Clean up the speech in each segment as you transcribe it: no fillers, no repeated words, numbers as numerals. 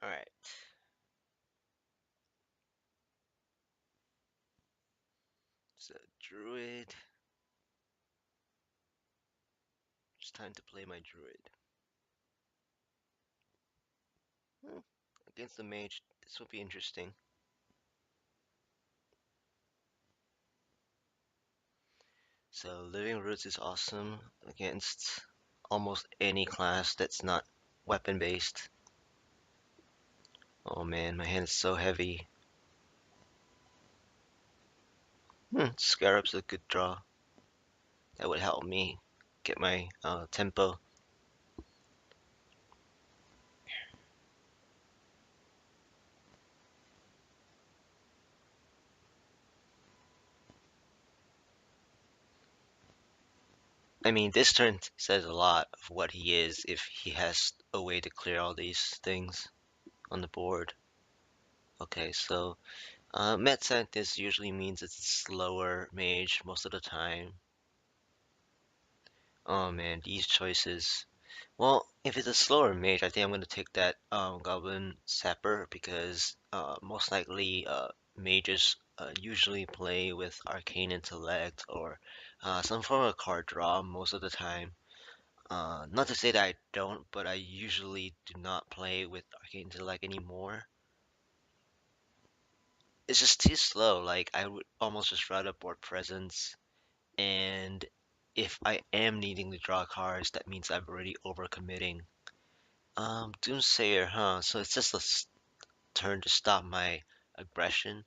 Alright, so Druid. It's time to play my Druid. Hmm, against the Mage, this will be interesting. So Living Roots is awesome against almost any class that's not weapon based. Oh man, my hand is so heavy. Scarab's a good draw. That would help me get my tempo. I mean, this turn says a lot of what he is if he has a way to clear all these things on the board. Okay, so Med Scientist usually means it's a slower mage most of the time. Oh man, these choices. Well, if it's a slower mage, I think I'm gonna take that Goblin Sapper because most likely mages usually play with Arcane Intellect or some form of card draw most of the time. Not to say that I don't, but I usually do not play with Arcane Intellect anymore. It's just too slow. Like I would almost just rather board presence, and if I am needing to draw cards, that means I'm already overcommitting. Doomsayer, huh? So it's just a turn to stop my aggression.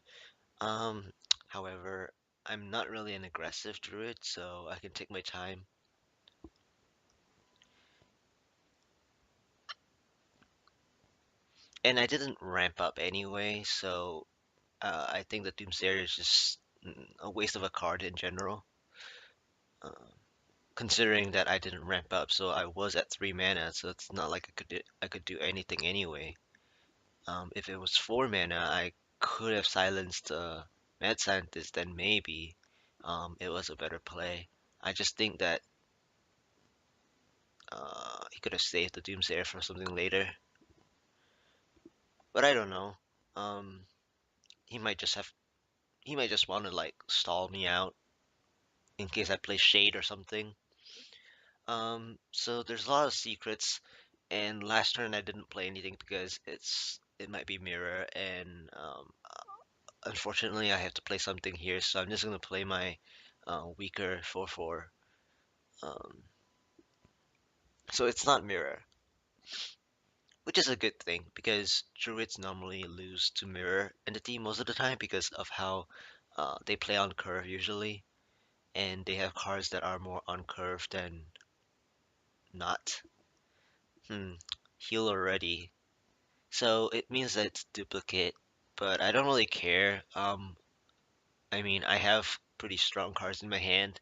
Um, however, I'm not really an aggressive druid, so I can take my time. And I didn't ramp up anyway, so I think the Doomsayer is just a waste of a card in general. Uh, Considering that I didn't ramp up, so I was at 3 mana, so it's not like I could do anything anyway. If it was 4 mana, I could have silenced Mad Scientist, then maybe it was a better play. I just think that he could have saved the Doomsayer for something later, but I don't know. Um, he might just have he might just want to like stall me out in case I play Shade or something. So there's a lot of secrets, and last turn I didn't play anything because it might be mirror, and unfortunately I have to play something here, so I'm just gonna play my weaker 4/4. Um, so it's not mirror, which is a good thing because druids normally lose to mirror entity most of the time because of how they play on curve usually, and they have cards that are more on curve than not. Hmm, heal already. So it means that it's duplicate, but I don't really care. I mean, I have pretty strong cards in my hand.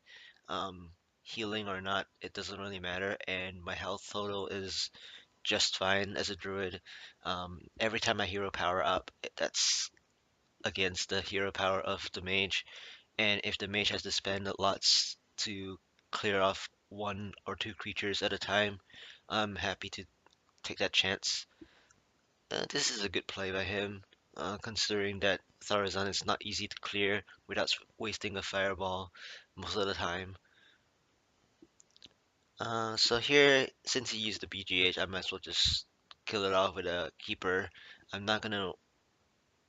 Um, Healing or not, it doesn't really matter, and my health total is just fine as a druid. Every time my hero power up, that's against the hero power of the mage, and if the mage has to spend lots to clear off 1 or 2 creatures at a time, I'm happy to take that chance. This is a good play by him, considering that Tharazan is not easy to clear without wasting a fireball most of the time. So here, since he used the BGH, I might as well just kill it off with a keeper. I'm not gonna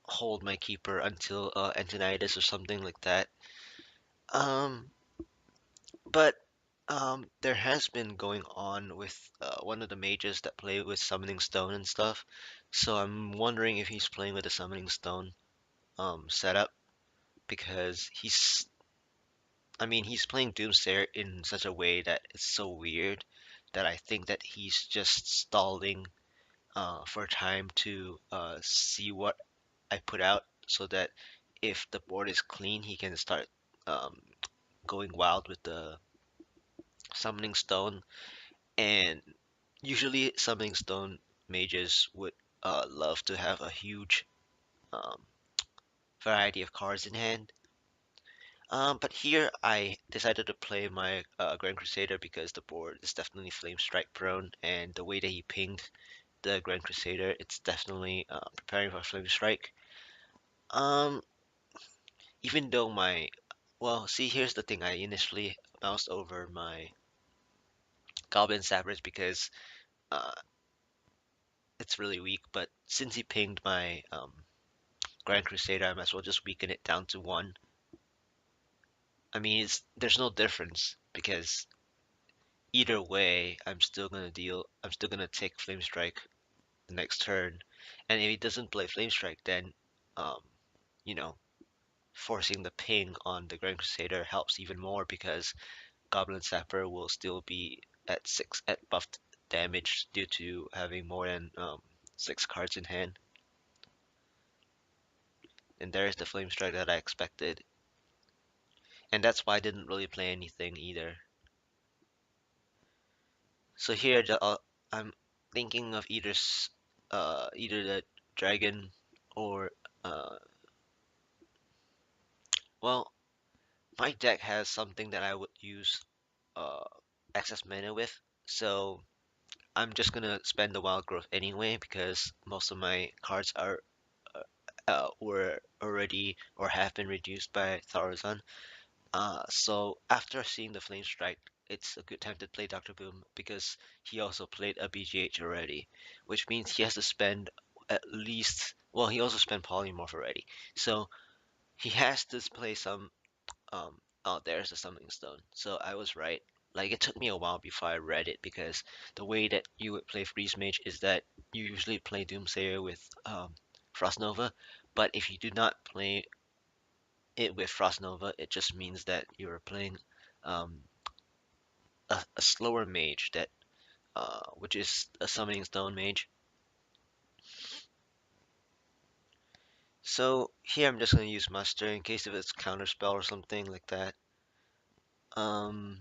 hold my keeper until Antonidas or something like that. Um, but there has been going on with one of the mages that play with Summoning Stone and stuff. So I'm wondering if he's playing with the Summoning Stone setup because I mean, he's playing Doomsayer in such a way that it's so weird that I think that he's just stalling for time to see what I put out so that if the board is clean, he can start um, going wild with the Summoning Stone. And usually, Summoning Stone mages would love to have a huge um, variety of cards in hand. But here I decided to play my Grand Crusader because the board is definitely Flame Strike prone, and the way that he pinged the Grand Crusader, it's definitely preparing for Flame Strike. Um, Even though well, see, here's the thing. I initially moused over my Goblin Sappers because uh, it's really weak, but since he pinged my Grand Crusader, I might as well just weaken it down to one. I mean, there's no difference because either way, I'm still gonna take Flame Strike the next turn, and if he doesn't play Flame Strike, then um, you know, forcing the ping on the Grand Crusader helps even more because Goblin Sapper will still be at 6 at buffed damage due to having more than 6 cards in hand. And there's the Flame Strike that I expected. And that's why I didn't really play anything either. So here I'm thinking of either the dragon or uh, well, my deck has something that I would use uh, excess mana with. So I'm just gonna spend the wild growth anyway because most of my cards are were already or have been reduced by Tharazan. So after seeing the Flame Strike, it's a good time to play Dr. Boom because he also played a BGH already, which means he has to spend at least, well, he also spent Polymorph already. So he has to play some, um, oh, there's the Summoning Stone. So I was right. Like, it took me a while before I read it because the way that you would play Freeze Mage is that you usually play Doomsayer with Frost Nova, but if you do not play it with Frost Nova, it just means that you're playing um, a slower mage that which is a Summoning Stone mage. So here I'm just gonna use Muster in case if it's counterspell or something like that. Um,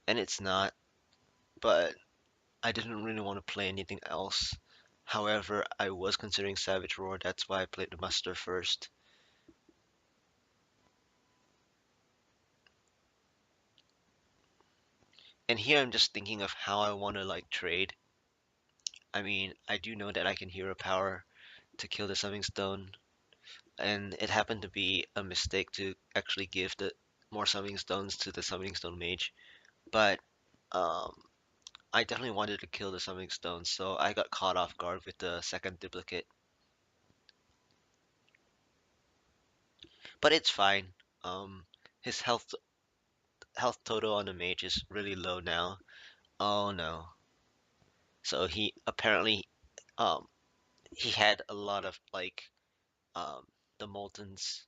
and it's not, but I didn't really want to play anything else. However, I was considering Savage Roar, that's why I played the Muster first. And here I'm just thinking of how I want to like trade. I mean, I do know that I can hero power to kill the Summoning Stone, and it happened to be a mistake to actually give the more Summoning Stones to the Summoning Stone Mage. But um, I definitely wanted to kill the Summoning Stone, so I got caught off guard with the second duplicate. But it's fine. His health total on the mage is really low now. Oh no. So he apparently um he had a lot of like um the Molten's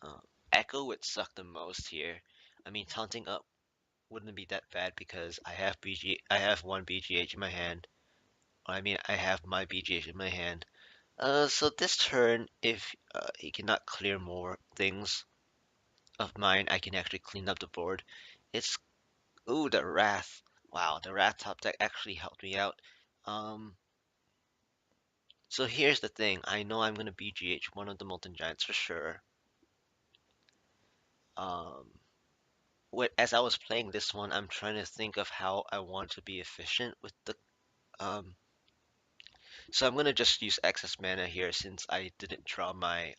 uh, Echo would suck the most here. I mean taunting up wouldn't be that bad because I have one BGH in my hand. I mean I have my BGH in my hand. So this turn, if he cannot clear more things of mine, I can actually clean up the board. It's ooh the Wrath. Wow, the Wrath top deck actually helped me out. Um, so here's the thing. I know I'm gonna BGH one of the Molten Giants for sure. Um, as I was playing this one, I'm trying to think of how I want to be efficient with the um. So I'm gonna just use excess mana here since I didn't draw my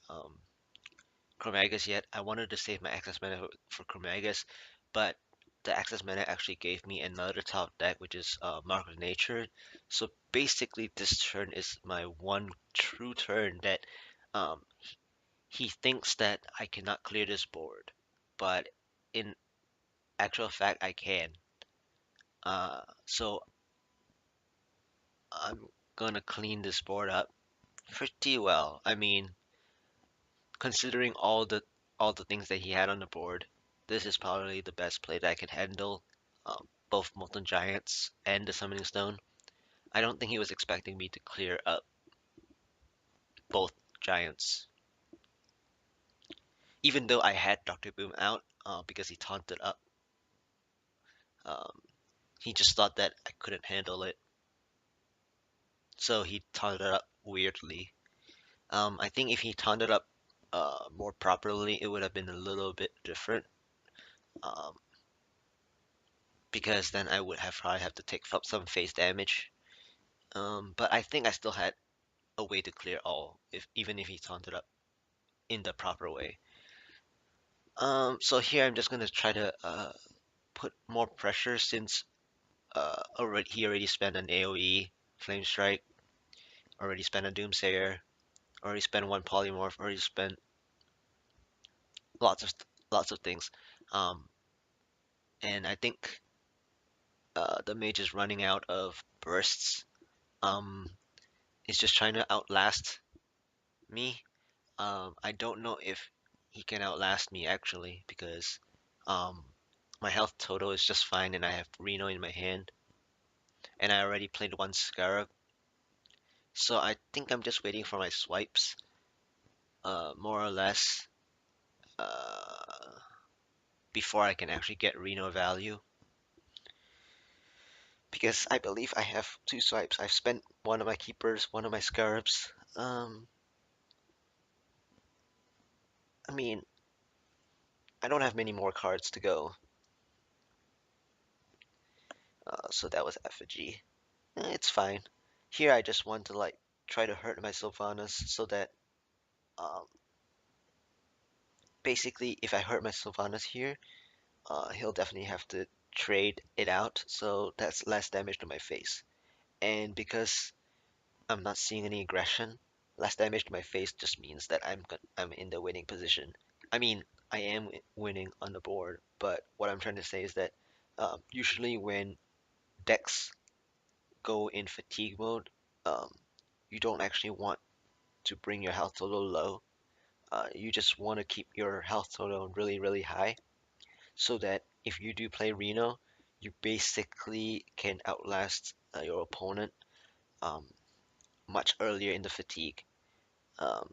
Chromaggus yet. I wanted to save my access mana for Chromaggus, but the access mana actually gave me another top deck, which is Mark of Nature. So basically, this turn is my one true turn that um, he thinks that I cannot clear this board, but in actual fact, I can. So I'm gonna clean this board up pretty well. I mean, considering all the things that he had on the board, this is probably the best play that I can handle. Both Molten Giants and the Summoning Stone. I don't think he was expecting me to clear up both Giants, even though I had Doctor Boom out because he taunted up. Um, he just thought that I couldn't handle it, so he taunted up weirdly. I think if he taunted up more properly, it would have been a little bit different. Um, because then I would have probably have to take some face damage. But I think I still had a way to clear all, if even if he taunted up in the proper way. So here I'm just gonna try to put more pressure since he already spent an AoE, Flame Strike, already spent a Doomsayer, already spent one Polymorph, already spent lots of lots of things. Um, and I think the mage is running out of bursts. Um, he's just trying to outlast me. I don't know if he can outlast me actually because um, my health total is just fine and I have Reno in my hand and I already played one Scarab. So I think I'm just waiting for my swipes, more or less, uh, before I can actually get Reno value. Because I believe I have two swipes. I've spent one of my keepers, one of my Scarabs. I mean, I don't have many more cards to go. So that was effigy. It's fine. Here I just want to like try to hurt my Sylvanas so that um, basically if I hurt my Sylvanas here, he'll definitely have to trade it out. So that's less damage to my face. And because I'm not seeing any aggression, less damage to my face just means that I'm in the winning position. I mean, I am winning on the board, but what I'm trying to say is that usually when decks go in fatigue mode, um, you don't actually want to bring your health total low. You just want to keep your health total really, really high so that if you do play Reno, you basically can outlast your opponent um, much earlier in the fatigue. Um,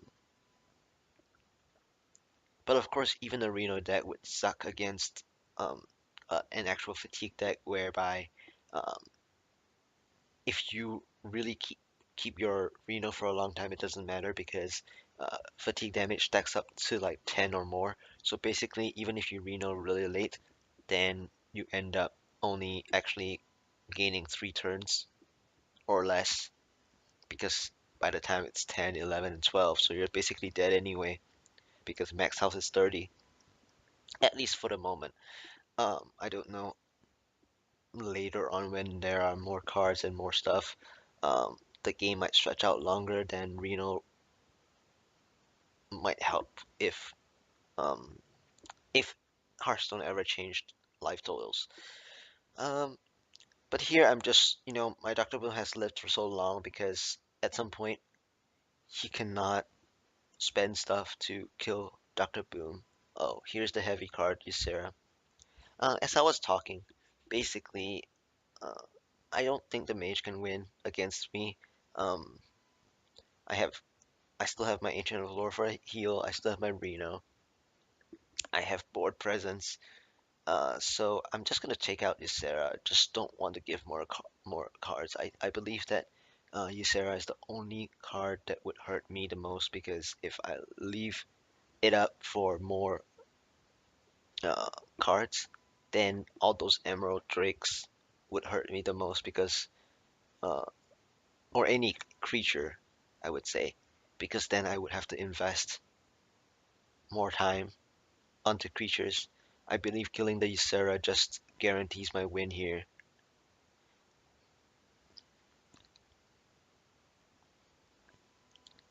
but of course, even a Reno deck would suck against um, an actual fatigue deck whereby um, if you really keep your Reno for a long time, it doesn't matter because fatigue damage stacks up to like 10 or more. So basically, even if you Reno really late, then you end up only actually gaining 3 turns or less because by the time it's 10, 11, and 12, so you're basically dead anyway because max health is 30, at least for the moment. I don't know later on when there are more cards and more stuff. The game might stretch out longer, then Reno might help um, if Hearthstone ever changed life totals. Um, but here I'm just, my Dr. Boom has lived for so long because at some point he cannot spend stuff to kill Dr. Boom. Oh, here's the heavy card, Ysera. As I was talking, basically, uh, I don't think the mage can win against me. Um, I have, I still have my Ancient of Lore for a heal. I still have my Reno. I have board presence. So I'm just gonna take out Ysera. Just don't want to give more cards. I believe that Ysera is the only card that would hurt me the most because if I leave it up for more uh, cards, then all those Emerald Drakes would hurt me the most because uh, or any creature, I would say, because then I would have to invest more time onto creatures. I believe killing the Ysera just guarantees my win here.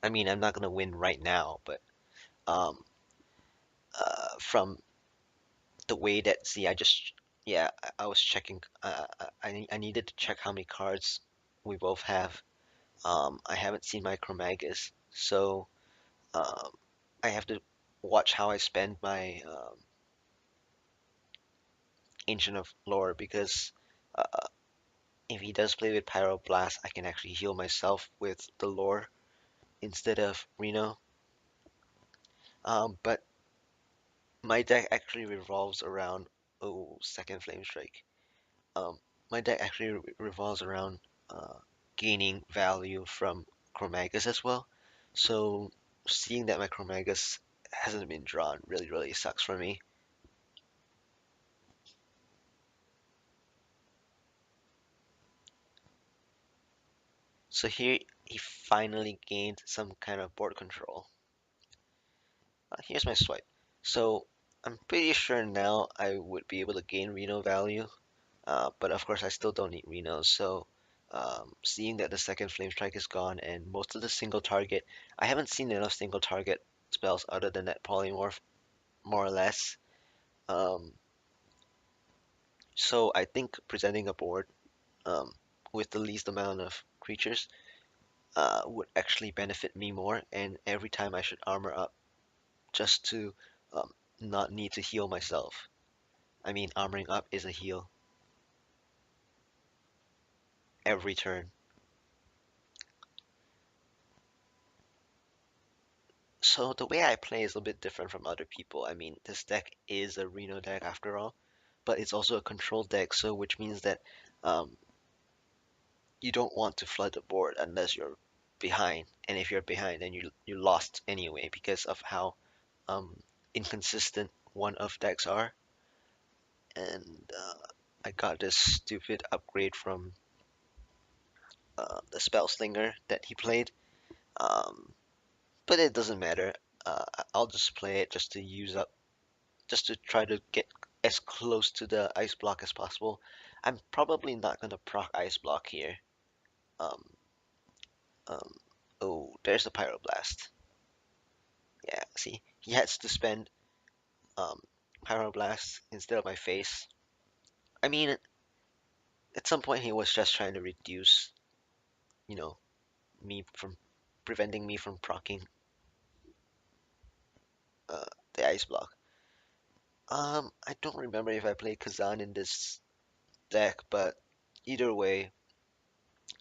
I mean, I'm not gonna win right now, but um, from the way that see, I just yeah, I was checking. I needed to check how many cards we both have. I haven't seen my Chromaggus, so um, I have to watch how I spend my Ancient of Lore because uh, if he does play with Pyroblast, I can actually heal myself with the Lore instead of Reno. But my deck actually revolves around second Flame Strike. Um, my deck actually revolves around uh, gaining value from Chromaggus as well. So seeing that my Chromaggus hasn't been drawn really, really sucks for me. So here he finally gained some kind of board control. Here's my swipe. So I'm pretty sure now I would be able to gain Reno value, but of course I still don't need Reno. So seeing that the second Flame Strike is gone and most of the single target, I haven't seen enough single target spells other than that polymorph, more or less. Um, so I think presenting a board um, with the least amount of creatures would actually benefit me more, and every time I should armor up just to um, not need to heal myself. I mean, armoring up is a heal every turn. So the way I play is a bit different from other people. I mean, this deck is a Reno deck after all, but it's also a control deck, so which means that um, you don't want to flood the board unless you're behind. And if you're behind, then you lost anyway because of how um, inconsistent one of decks are. And I got this stupid upgrade from the spell slinger that he played. Um, but it doesn't matter. I'll just play it just to use up, just to try to get as close to the ice block as possible. I'm probably not gonna proc ice block here. Um, um, oh, there's the pyroblast. Yeah, see, he has to spend um, pyroblast instead of my face. I mean, at some point he was just trying to reduce, you know, me from preventing me from proccing uh, the ice block. I don't remember if I played Kazan in this deck, but either way,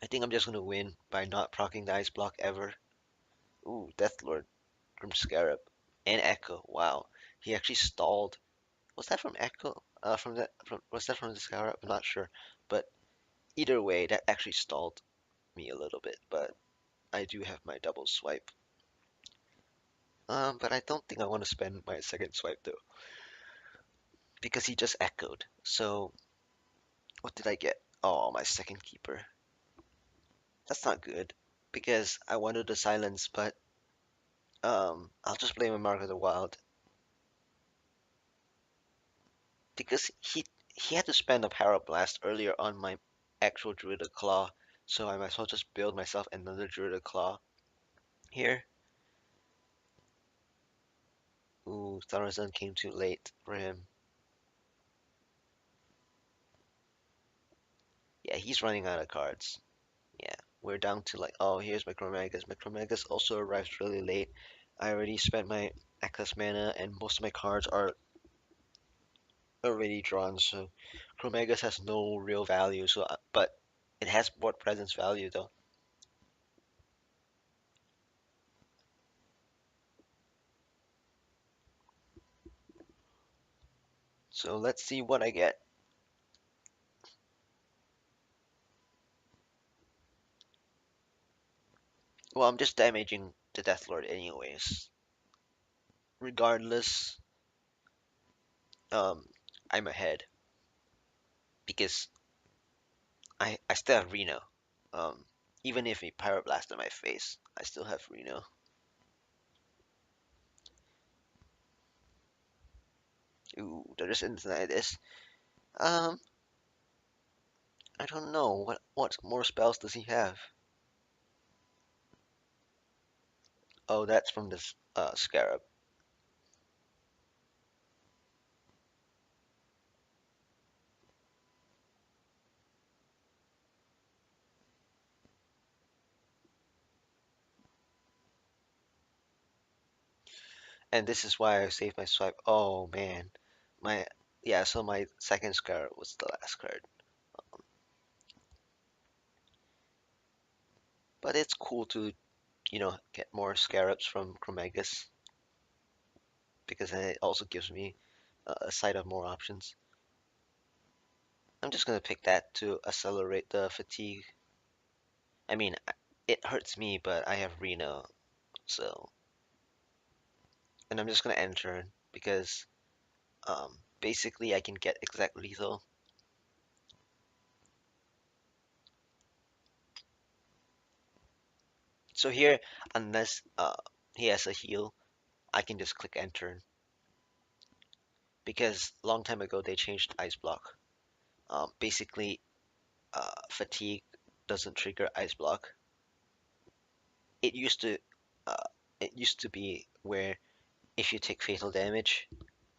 I think I'm just gonna win by not proccing the ice block ever. Ooh, Deathlord from Scarab and Echo. Wow, he actually stalled. Was that from Echo? Was that from the Scarab? I'm not sure, but either way, that actually stalled me a little bit. But I do have my double swipe. But I don't think I want to spend my second swipe though, because he just echoed. So what did I get? Oh, my second keeper. That's not good because I wanted the silence, but I'll just blame a Mark of the Wild because he had to spend a Power Blast earlier on my actual Druid Claw, so I might as well just build myself another Druid Claw here. Ooh, Thorazon came too late for him. Yeah, he's running out of cards. Yeah, we're down to like, oh, here's my Chromaggus. My Chromaggus also arrives really late. I already spent my excess mana, and most of my cards are already drawn, so Chromaggus has no real value. So, but it has board presence value though. So let's see what I get. Well, I'm just damaging the Death Lord anyways. Regardless, um, I'm ahead because I still have Reno. Um, even if he Pyroblast in my face, I still have Reno. Ooh, there's Infinitus. Um, I don't know what more spells does he have. Oh, that's from this Scarab. And this is why I saved my swipe. Oh man, my yeah. So my second Scarab was the last card. But it's cool to get more Scarabs from Chromaggus because then it also gives me a sight of more options. I'm just gonna pick that to accelerate the fatigue. I mean, it hurts me, but I have Reno, so and I'm just gonna end turn because basically I can get exact lethal. So here, unless he has a heal, I can just click enter because long time ago they changed ice block. Basically, fatigue doesn't trigger ice block. It used to, uh, it used to be where if you take fatal damage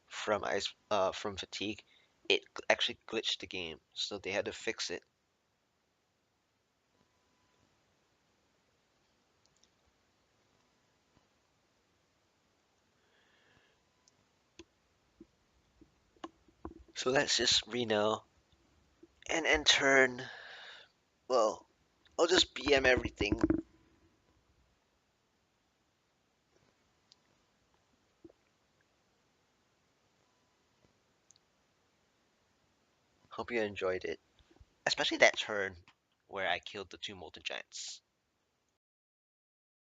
from fatigue, it actually glitched the game, so they had to fix it. So let's just reno and end turn. Well, I'll just BM everything. Hope you enjoyed it, especially that turn where I killed the two Molten Giants.